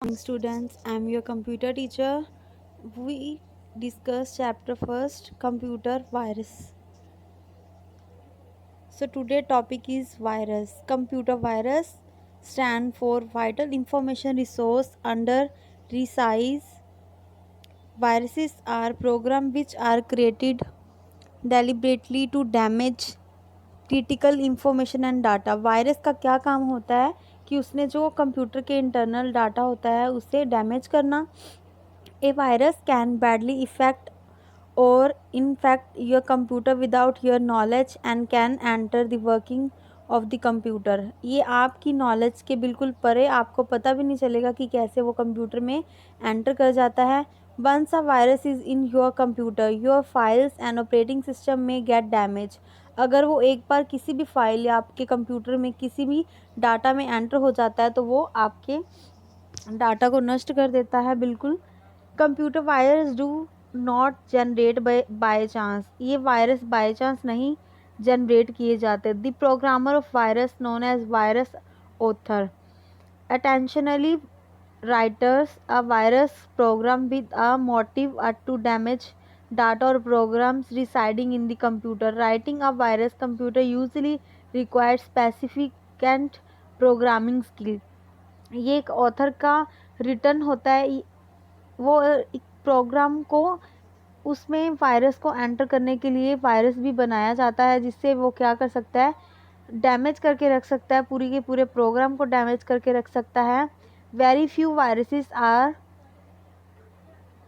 Students, I am your computer teacher. We discuss chapter first, computer virus. So today topic is virus. Computer virus stand for vital information resource under resize. Viruses are programs which are created deliberately to damage critical information and data. Virus का क्या काम होता है कि उसने जो computer के internal data होता है उसे डैमेज करना। A virus can badly affect or infect your computer without your knowledge and can enter the working of the computer। ये आपकी नॉलेज के बिल्कुल परे, आपको पता भी नहीं चलेगा कि कैसे वो कंप्यूटर में एंटर कर जाता है। Once a virus is in your computer, your files and operating system may get damaged। अगर वो एक बार किसी भी फाइल या आपके कंप्यूटर में किसी भी डाटा में एंटर हो जाता है तो वो आपके डाटा को नष्ट कर देता है। बिल्कुल computer virus do not generate by chance. ये वायरस बाय चांस नहीं जनरेट किए जाते। The programmer of virus known as virus author intentionally writers a virus program with a motive to damage data or programs residing in the computer। Writing a virus computer usually requires specific and programming skill। ये एक author का return होता है। वो एक programme को उसमें virus को एंटर करने के लिए वायरस भी बनाया जाता है जिससे वो क्या कर सकता है, डैमेज करके रख सकता है, पूरी के पूरे प्रोग्राम को डैमेज करके रख सकता है। Very few viruses are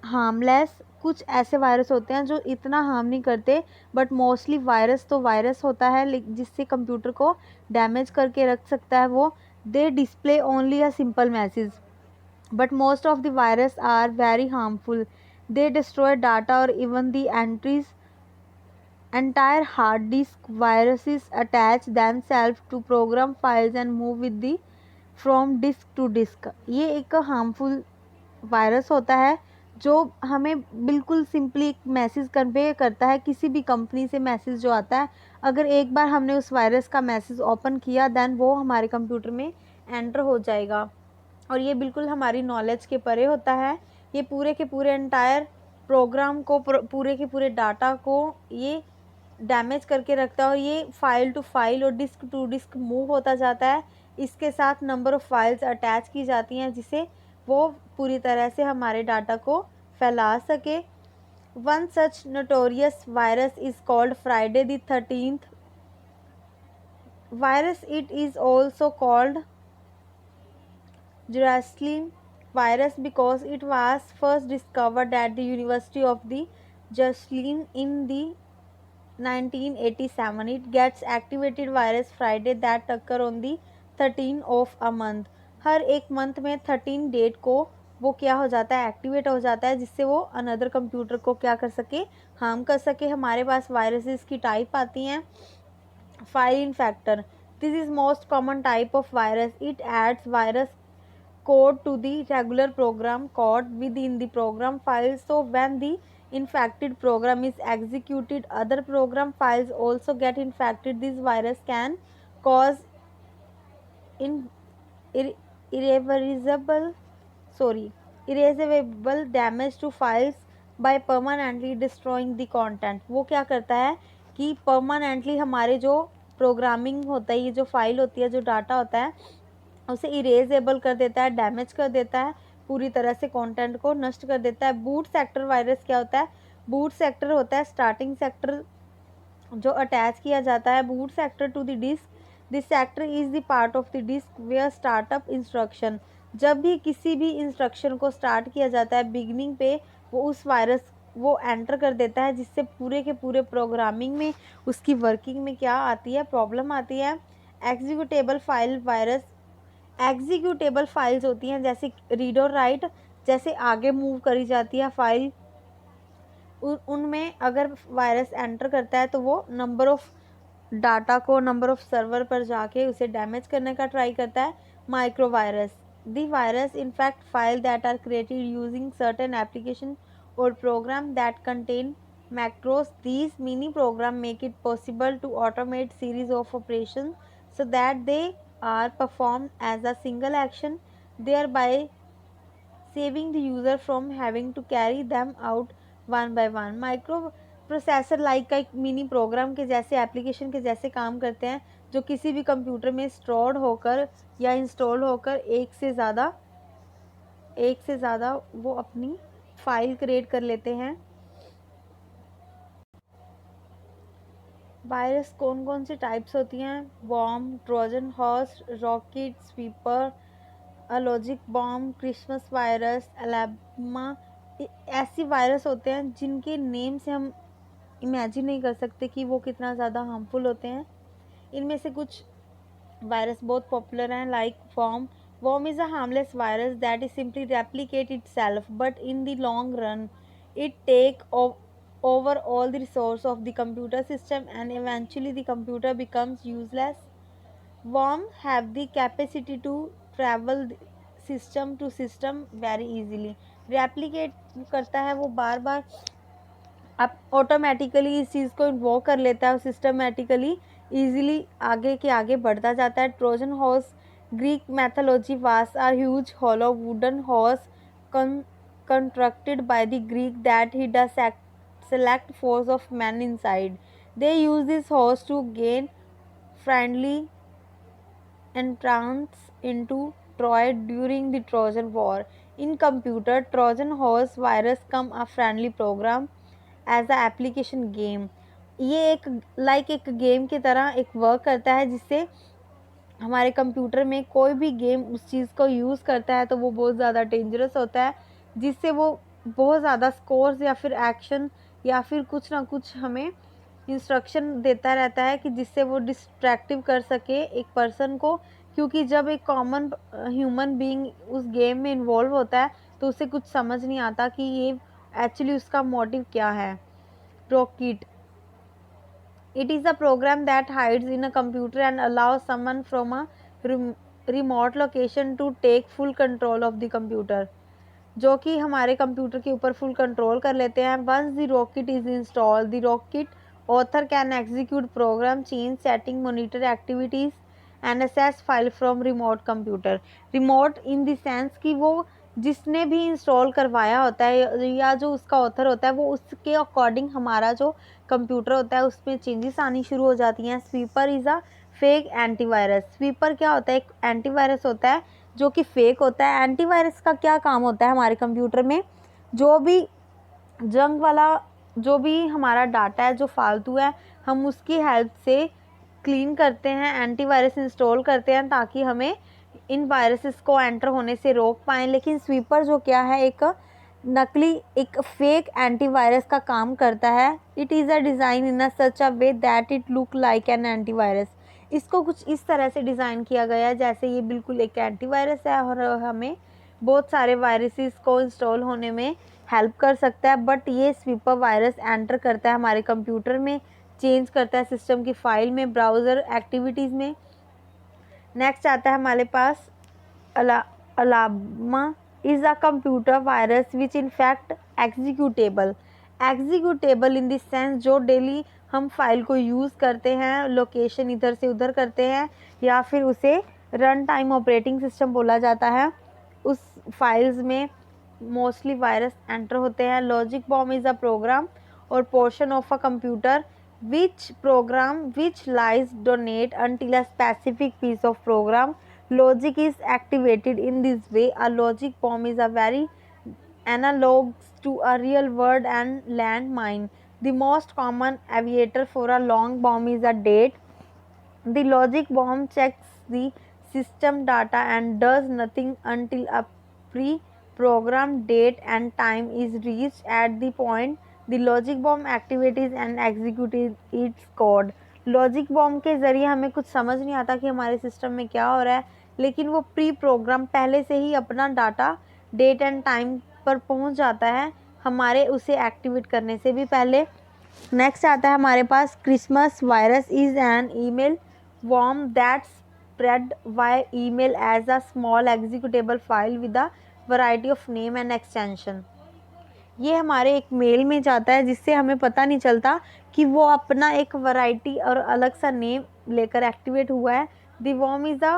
harmless. कुछ ऐसे वायरस होते हैं जो इतना हार्म नहीं करते, बट मोस्टली वायरस तो वायरस होता है जिससे कंप्यूटर को डैमेज करके रख सकता है वो। They display only a simple message but most of the virus are very harmful। They destroy data or even the entire hard disk। Viruses attach themselves to program files and move with the from disk to disk। ये एक harmful virus होता है जो हमें बिल्कुल simply एक message convey करता है। किसी भी कंपनी से मैसेज जो आता है, अगर एक बार हमने उस वायरस का मैसेज ओपन किया देन वो हमारे कंप्यूटर में एंटर हो जाएगा और ये बिल्कुल हमारी नॉलेज के परे होता है। ये पूरे के पूरे एंटायर प्रोग्राम को, पूरे के पूरे डाटा को ये डैमेज करके रखता है और ये फाइल टू फाइल और डिस्क टू डिस्क मूव होता जाता है। इसके साथ नंबर ऑफ़ फाइल्स अटैच की जाती हैं जिसे वो पूरी तरह से हमारे डाटा को फैला सके। One such notorious virus is called Friday the 13th virus. It is also called Jerusalem virus because it was first discovered at the University of the Jerusalem in the 1987। It gets activated virus Friday that occur on the 13th of a month। हर एक month में 13 date को वो क्या हो जाता है, activate हो जाता है जिससे वो अनदर कंप्यूटर को क्या कर सके, हार्म कर सके। हमारे पास वायरसेस की टाइप आती हैं। File infector, this is most common type of virus. It AIDS virus code to the regular program code within the program file, so when the infected program is executed other program files also get infected। This virus can cause in ir- irreversible sorry irreversible damage to files by permanently destroying the content। वो क्या करता है कि permanently हमारे जो programming होता है, ये जो फाइल होती है, जो डाटा होता है, उसे इरेजेबल कर देता है, डैमेज कर देता है, पूरी तरह से कंटेंट को नष्ट कर देता है। बूट सेक्टर वायरस क्या होता है? बूट सेक्टर होता है स्टार्टिंग सेक्टर जो अटैच किया जाता है boot sector to the disk. This sector is the part of the disk where startup instruction. जब भी किसी भी इंस्ट्रक्शन को स्टार्ट किया जाता है बिगिनिंग पे, वो उस वायरस वो एंटर कर देता है जिससे पूरे के पूरे प्रोग्रामिंग में, उसकी वर्किंग में क्या आती है, प्रॉब्लम आती है। Executable file virus, executable files होती हैं जैसे रीड और राइट, जैसे आगे मूव करी जाती है फाइल, उनमें अगर वायरस एंटर करता है तो वो नंबर ऑफ़ डाटा को, नंबर ऑफ़ सर्वर पर जाके उसे डैमेज करने का ट्राई करता है। Macro virus, the virus infect file that are created using certain application और program that contain macros। These mini program make it possible to automate series of operations so that they are performed as a single action, thereby saving the user from having to carry them out one by one. Micro processor like का एक mini programme के जैसे application के जैसे काम करते हैं, जो किसी भी कंप्यूटर में स्टोर्ड होकर या इंस्टॉल होकर एक से ज़्यादा वो अपनी फाइल क्रिएट कर लेते हैं। वायरस कौन कौन सी टाइप्स होती हैं? Bomb, Trojan horse, rocket, sweeper, logic bomb, Christmas virus, Alabama. ऐसी वायरस होते हैं जिनके नेम से हम इमेजिन नहीं कर सकते कि वो कितना ज़्यादा हार्मफुल होते हैं। इनमें से कुछ वायरस बहुत पॉपुलर हैं, like worm. Worm is a harmless virus that is simply replicate itself, but in the long run, it take over all the resource of the computer system, and eventually the computer becomes useless. Worm have the capacity to travel system to system very easily. Replicate करता है वो बार बार, अब automatically इस चीज़ को involve कर लेता है और सिस्टमेटिकली ईजिली आगे के आगे बढ़ता जाता है. Trojan horse, Greek mythology was are huge hollow wooden horse constructed by the Greek that hid a select force of men inside. They use this horse to gain friendly entrance into Troy during the Trojan War. In computer, Trojan horse virus come a friendly program as a application game. ये एक game की तरह एक work करता है, जिससे हमारे computer में कोई भी गेम उस चीज़ को यूज़ करता है तो वो बहुत ज़्यादा डेंजरस होता है, जिससे वो बहुत ज़्यादा स्कोर्स या फिर एक्शन या फिर कुछ ना कुछ हमें इंस्ट्रक्शन देता रहता है कि जिससे वो डिस्ट्रैक्टिव कर सके एक पर्सन को. क्योंकि जब एक कॉमन ह्यूमन बीइंग उस गेम में इन्वॉल्व होता है तो उसे कुछ समझ नहीं आता कि ये एक्चुअली उसका मोटिव क्या है. Rockit. It is a program that hides in a computer and allows someone from a remote location to take full control of the computer, जो कि हमारे कंप्यूटर के ऊपर फुल कंट्रोल कर लेते हैं. Once the Rockit is installed, the Rockit author can execute program, change setting, monitor activities and access file from remote computer. Remote in the sense कि वो जिसने भी इंस्टॉल करवाया होता है या जो उसका ऑथर होता है, वो उसके अकॉर्डिंग हमारा जो कंप्यूटर होता है उसमें चेंजेस आनी शुरू हो जाती हैं. Sweeper is a fake antivirus. Sweeper क्या होता है? एक एंटीवायरस होता है जो कि फेक होता है. एंटीवायरस का क्या काम होता है हमारे कंप्यूटर में? जो भी जंग वाला जो भी हमारा डाटा है जो फालतू है, हम उसकी हेल्प से क्लीन करते हैं, एंटीवायरस इंस्टॉल करते हैं ताकि हमें इन वायरसेस को एंटर होने से रोक पाएँ. लेकिन स्वीपर जो क्या है, एक नकली एक फेक एंटीवायरस का काम करता है. It is a design in a such a way that it look like an antivirus. इसको कुछ इस तरह से डिज़ाइन किया गया है जैसे ये बिल्कुल एक एंटीवायरस है और हमें बहुत सारे वायरसेस को इंस्टॉल होने में हेल्प कर सकता है. बट ये स्वीपर वायरस एंटर करता है हमारे कंप्यूटर में, चेंज करता है सिस्टम की फाइल में, ब्राउज़र एक्टिविटीज़ में. नेक्स्ट आता है हमारे पास Alabama is a computer virus which in fact executable in the sense जो डेली हम फाइल को यूज़ करते हैं, लोकेशन इधर से उधर करते हैं या फिर उसे रन टाइम ऑपरेटिंग सिस्टम बोला जाता है, उस फाइल्स में मोस्टली वायरस एंटर होते हैं. Logic bomb is a program और portion of a computer which lies donate until a specific piece of program logic is activated. In this way, a logic bomb is a very analog to a real world and landmine. The most common aviator for a long bomb is a date. The logic bomb checks the system data and does nothing until a pre-programmed date and time is reached. At the point the logic bomb activates and executes its code. Logic bomb के ज़रिए हमें कुछ समझ नहीं आता कि हमारे system में क्या हो रहा है, लेकिन वो प्री प्रोग्राम पहले से ही अपना डाटा डेट एंड टाइम पर पहुंच जाता है हमारे उसे एक्टिवेट करने से भी पहले. नेक्स्ट आता है हमारे पास Christmas virus is an email worm that spread via email as a small executable file with a variety of name and extension. ये हमारे एक मेल में जाता है जिससे हमें पता नहीं चलता कि वो अपना एक वैरायटी और अलग सा नेम लेकर एक्टिवेट हुआ है. The worm is a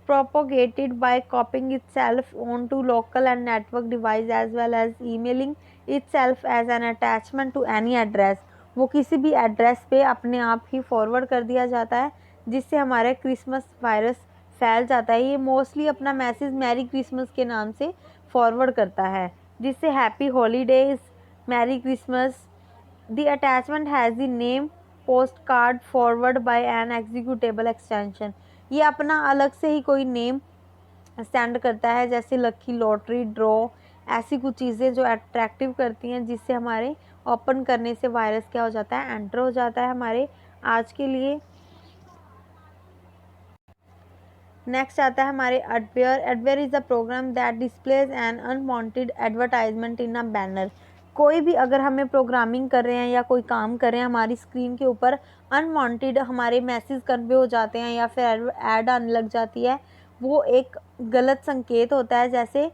propagated by copying itself onto local and network device as well as emailing itself as an attachment to any address। वो किसी भी एड्रेस पे अपने आप ही फॉरवर्ड कर दिया जाता है, जिससे हमारे क्रिसमस वायरस फैल जाता है। ये मोस्टली अपना मैसेज मैरी क्रिसमस के नाम से फॉरवर्ड करता है, जिससे happy holidays, merry Christmas. The attachment has the name post card forward bye N executable extension. ये अपना अलग से ही कोई नेम सेंड करता है, जैसे लकी लॉटरी ड्रॉ, ऐसी कुछ चीज़ें जो अट्रैक्टिव करती हैं, जिससे हमारे ओपन करने से वायरस क्या हो जाता है, एंटर हो जाता है हमारे आज के लिए। नेक्स्ट आता है हमारे adware. Adware is a program that displays an unwanted advertisement in a banner. कोई भी अगर हमें प्रोग्रामिंग कर रहे हैं या कोई काम कर रहे हैं, हमारी स्क्रीन के ऊपर अनवांटेड हमारे मैसेज कन्वे हो जाते हैं या फिर ऐड आने लग जाती है, वो एक गलत संकेत होता है। जैसे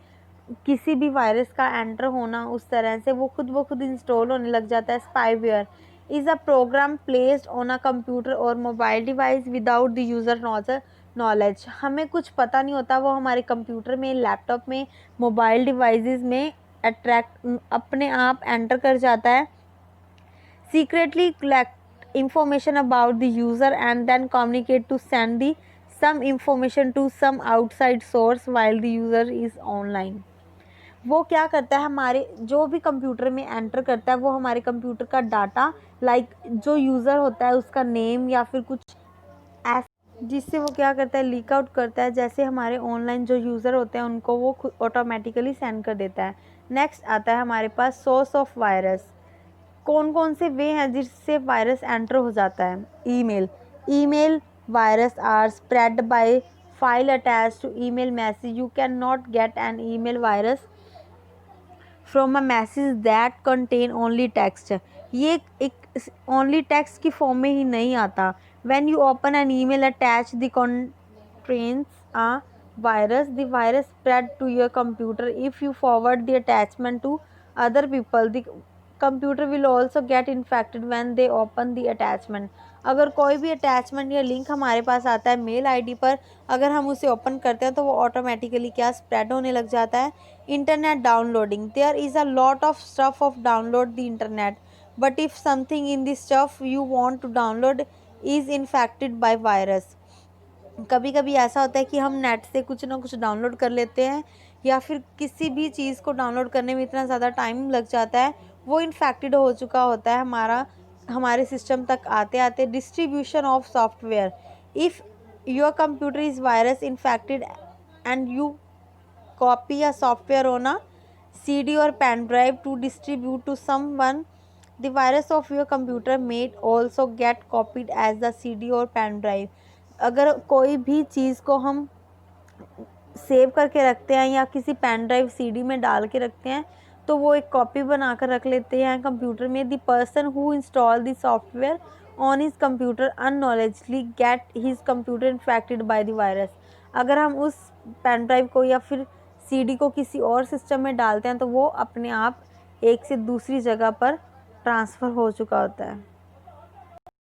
किसी भी वायरस का एंटर होना, उस तरह से वो खुद इंस्टॉल होने लग जाता है। Spyware is a program placed on a computer और mobile device without the user knowledge. हमें कुछ पता नहीं होता, वो हमारे कंप्यूटर में, लैपटॉप में, मोबाइल डिवाइसेस में अपने आप एंटर कर जाता है। Secretly collect information about the user and then communicate to send the some information to some outside source while the user is online. वो क्या करता है, हमारे जो भी कंप्यूटर में एंटर करता है, वो हमारे कंप्यूटर का डाटा, लाइक जो यूज़र होता है उसका नेम या फिर कुछ ऐसा, जिससे वो क्या करता है, लीक आउट करता है। जैसे हमारे ऑनलाइन जो यूज़र होते हैं उनको वो खुद ऑटोमेटिकली सेंड कर देता है। नेक्स्ट आता है हमारे पास सोर्स ऑफ वायरस। कौन कौन से वे हैं जिससे वायरस एंटर हो जाता है? Email virus are spread by file attach to email message. You can not get an email virus from a message that contain only text. ये एक ओनली टेक्स्ट की फॉर्म में ही नहीं आता। When you open an email attach the contains a virus, the virus spread to your computer. If you forward the attachment to other people, the computer will also get infected when they open the attachment. अगर कोई भी attachment या link हमारे पास आता है mail ID पर, अगर हम उसे ओपन करते हैं तो वो ऑटोमेटिकली क्या स्प्रेड होने लग जाता है। Internet downloading. There is a lot of stuff of download the internet, but if something in this stuff you want to download is infected by virus. कभी कभी ऐसा होता है कि हम नेट से कुछ ना कुछ डाउनलोड कर लेते हैं, या फिर किसी भी चीज़ को डाउनलोड करने में इतना ज़्यादा टाइम लग जाता है, वो इन्फेक्टेड हो चुका होता है हमारे सिस्टम तक आते आते। Distribution of software. If your computer is virus infected and you copy a software on a CD or pen drive to distribute to someone, the virus of your computer may also get copied as the CD or pen drive। अगर कोई भी चीज़ को हम save करके रखते हैं या किसी पेन ड्राइव सीडी में डाल के रखते हैं, तो वो एक कॉपी बनाकर रख लेते हैं कंप्यूटर में। The person who install the software on his computer unknowingly get his computer infected by the virus. अगर हम उस पेन ड्राइव को या फिर सीडी को किसी और सिस्टम में डालते हैं, तो वो अपने आप एक से दूसरी जगह पर ट्रांसफ़र हो चुका होता है।